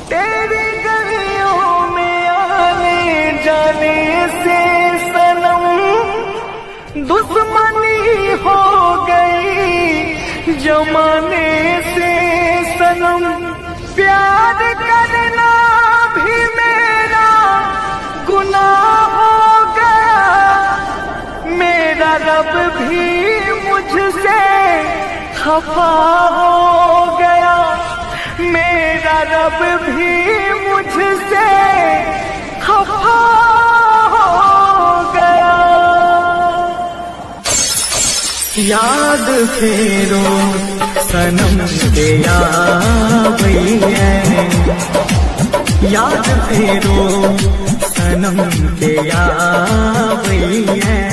तेरी गलियों में आने जाने से सनम दुश्मनी हो गई जमाने से सनम। प्यार करना भी मेरा गुनाह हो गया, मेरा रब भी मुझसे खफा हो गया, मेरा रब भी मुझसे खफा हो गया। याद फेरो सनम के यावई है, याद फेरो सनम के यावई है।